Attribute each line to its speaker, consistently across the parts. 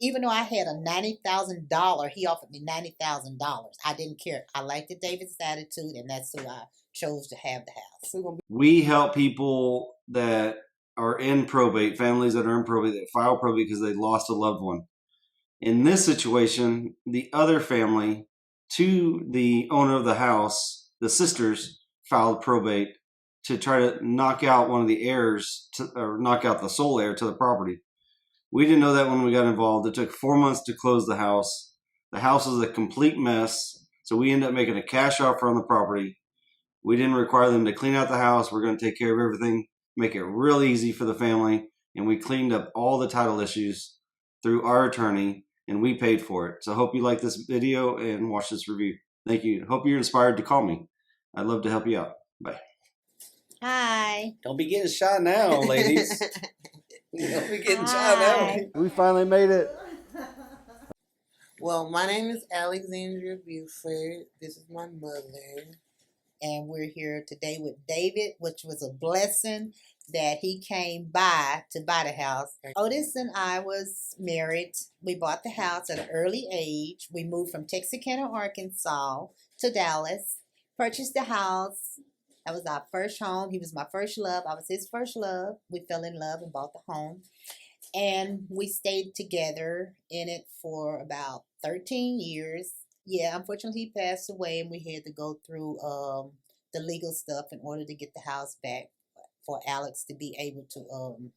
Speaker 1: even though I had a $90,000, he offered me $90,000. I didn't care. I liked David's attitude, and that's who I chose to have the house.
Speaker 2: We help people that are in probate, families that are in probate, that file probate because they lost a loved one. In this situation, the other family to the owner of the house, the sisters, filed probate to try to knock out one of the heirs, or knock out the sole heir to the property. We didn't know that when we got involved. It took 4 months to close the house. The house was a complete mess, so we ended up making a cash offer on the property. We didn't require them to clean out the house. We're going to take care of everything, make it real easy for the family, and we cleaned up all the title issues through our attorney, and we paid for it. So I hope you like this video and watch this review. Thank you. Hope you're inspired to call me. I'd love to help you out. Bye.
Speaker 1: Hi.
Speaker 2: Don't be getting shy now, ladies. Don't be getting shy now. We finally made it.
Speaker 3: Well, my name is Alexandria Buford. This is my mother.
Speaker 1: And we're here today with David, which was a blessing that he came by to buy the house. Otis and I was married. We bought the house at an early age. We moved from Texarkana, Arkansas to Dallas, purchased the house. That was our first home. He was my first love. I was his first love. We fell in love and bought the home. And we stayed together in it for about 13 years. Yeah, unfortunately, he passed away, and we had to go through the legal stuff in order to get the house back for Alex to be able to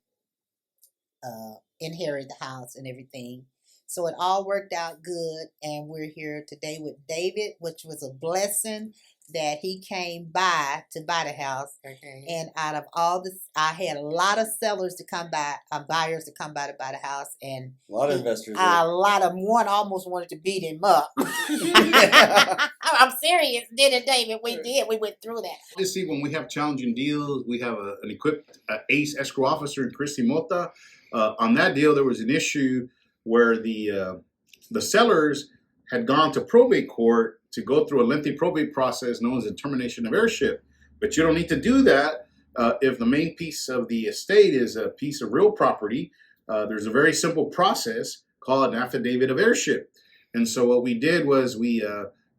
Speaker 1: inherit the house and everything. So it all worked out good, and we're here today with David, which was a blessing that he came by to buy the house.
Speaker 3: Okay.
Speaker 1: And out of all this, I had a lot of sellers to come by, buyers to come by to buy the house, and
Speaker 2: A lot of investors.
Speaker 1: a lot of them. One almost wanted to beat him up. I'm serious, didn't David? We did. We went through that.
Speaker 4: You see, when we have challenging deals, we have an equipped ace escrow officer, Christy Mota. On that deal, there was an issue where the sellers had gone to probate court to go through a lengthy probate process known as a termination of heirship. But you don't need to do that if the main piece of the estate is a piece of real property. There's a very simple process called an affidavit of heirship. And so what we did was we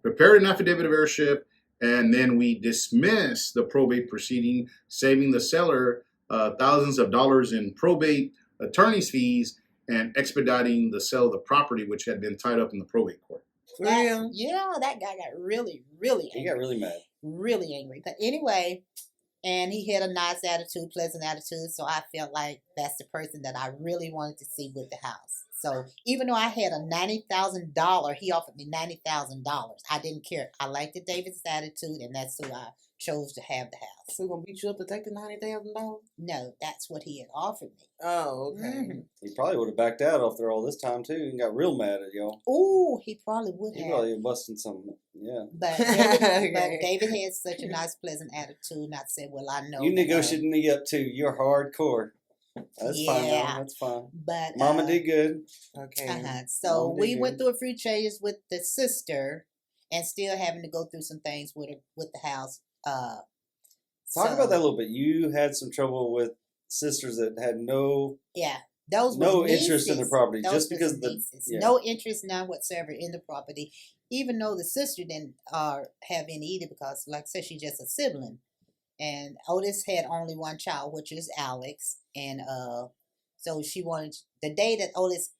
Speaker 4: prepared an affidavit of heirship, and then we dismissed the probate proceeding, saving the seller thousands of dollars in probate attorney's fees and expediting the sale of the property, which had been tied up in the probate court.
Speaker 1: That guy got really angry.
Speaker 2: He got really mad.
Speaker 1: Really angry. But anyway, and he had a nice attitude, pleasant attitude. So I felt like that's the person that I really wanted to see with the house. So even though I had a $90,000, he offered me $90,000. I didn't care. I liked David's attitude, and that's who I chose to have the house.
Speaker 3: So we're gonna beat you up to take the $90,000?
Speaker 1: No, that's what he had offered me.
Speaker 3: Oh, okay.
Speaker 1: Mm-hmm.
Speaker 2: He probably would have backed out after all this time too, and got real mad at y'all.
Speaker 1: Ooh, he probably would have.
Speaker 2: He probably busting some, yeah.
Speaker 1: But David had such a nice, pleasant attitude, and I said, well, I know.
Speaker 2: You negotiated me up too. You're hardcore. That's fine, Mom. That's fine.
Speaker 1: But
Speaker 2: Mama did good.
Speaker 3: Okay.
Speaker 1: So we went through a few changes with the sister, and still having to go through some things with the house.
Speaker 2: Talk about that a little bit. You had some trouble with sisters that had no interest in the property, just because of the
Speaker 1: no interest, none whatsoever in the property. Even though the sister didn't have any either, because like I said, she's just a sibling. And Otis had only one child, which is Alex, and so she wanted, the day that Otis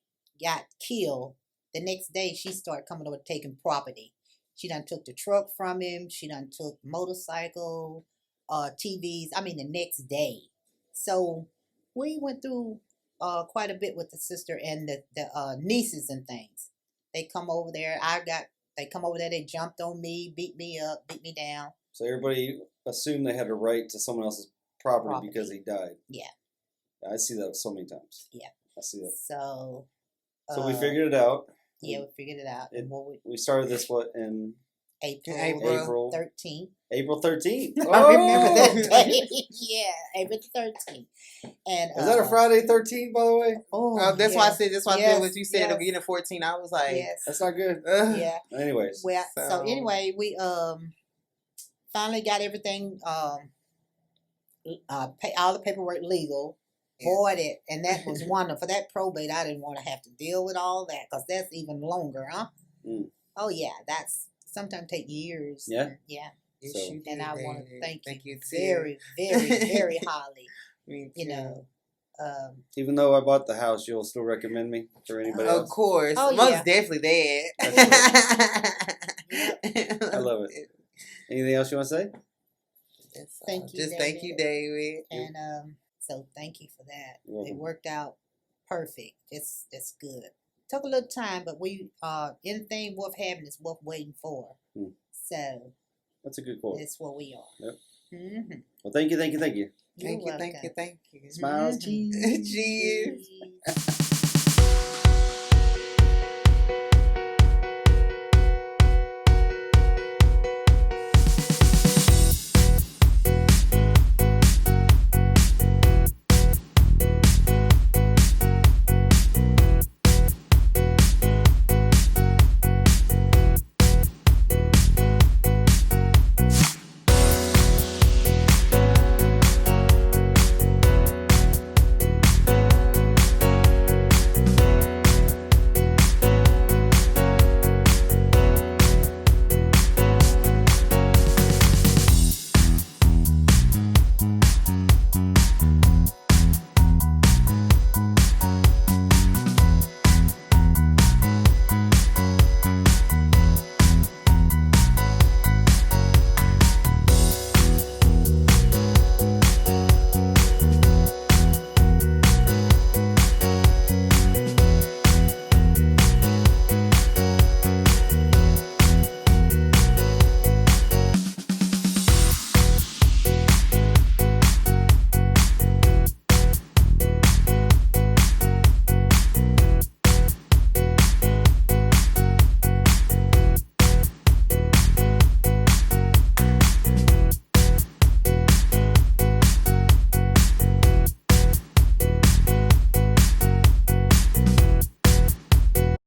Speaker 1: got killed, the next day she started coming over taking property. She done took the truck from him. She done took motorcycle, TVs. I mean, the next day. So we went through quite a bit with the sister and the nieces and things. They come over there. They come over there. They jumped on me, beat me up, beat me down.
Speaker 2: So everybody assumed they had a right to someone else's property because he died.
Speaker 1: Yeah.
Speaker 2: I see that so many times.
Speaker 1: Yeah.
Speaker 2: I see that.
Speaker 1: So
Speaker 2: we figured it out.
Speaker 1: Yeah, we figured it out.
Speaker 2: We started this, in
Speaker 1: April 13th.
Speaker 2: April 13th.
Speaker 1: I remember that day. Yeah, April 13th. And
Speaker 2: is that a Friday 13th, by the way?
Speaker 3: Oh, that's why I said. That's why I said what you said at the beginning of 14. I was like,
Speaker 2: that's not good.
Speaker 1: Yeah.
Speaker 2: Anyways.
Speaker 1: Well, so anyway, we finally got everything all the paperwork legal. voided, and that was wonderful. That probate, I didn't want to have to deal with all that because that's even longer, huh?
Speaker 2: Mm.
Speaker 1: Oh yeah, that's sometimes take years.
Speaker 2: Yeah.
Speaker 1: Yeah.
Speaker 3: Yes,
Speaker 2: So-
Speaker 3: you
Speaker 1: And
Speaker 3: did,
Speaker 1: I want to
Speaker 3: David.
Speaker 1: thank you
Speaker 3: too.
Speaker 1: very, very, very highly.
Speaker 3: Me
Speaker 1: You
Speaker 3: too.
Speaker 1: know,
Speaker 2: Even though I bought the house, you'll still recommend me for anybody
Speaker 3: Of
Speaker 2: else?
Speaker 3: course,
Speaker 1: Oh,
Speaker 3: most
Speaker 1: yeah.
Speaker 3: definitely
Speaker 2: That's
Speaker 3: that.
Speaker 2: I love it. Anything else you want to say?
Speaker 3: That's all.
Speaker 1: Thank you,
Speaker 3: Just thank you, David.
Speaker 1: and so thank you for that.
Speaker 2: You're welcome.
Speaker 1: It worked out perfect. It's good. Took a little time, but we anything worth having is worth waiting for.
Speaker 2: Hmm.
Speaker 1: So
Speaker 2: That's a good quote.
Speaker 1: that's where we are.
Speaker 2: Yep.
Speaker 1: Mm-hmm.
Speaker 2: Well, thank you.
Speaker 3: Thank you, thank you, thank you.
Speaker 2: Smiles,
Speaker 1: Mhm.
Speaker 2: cheese.
Speaker 3: Cheers.
Speaker 1: Cheese.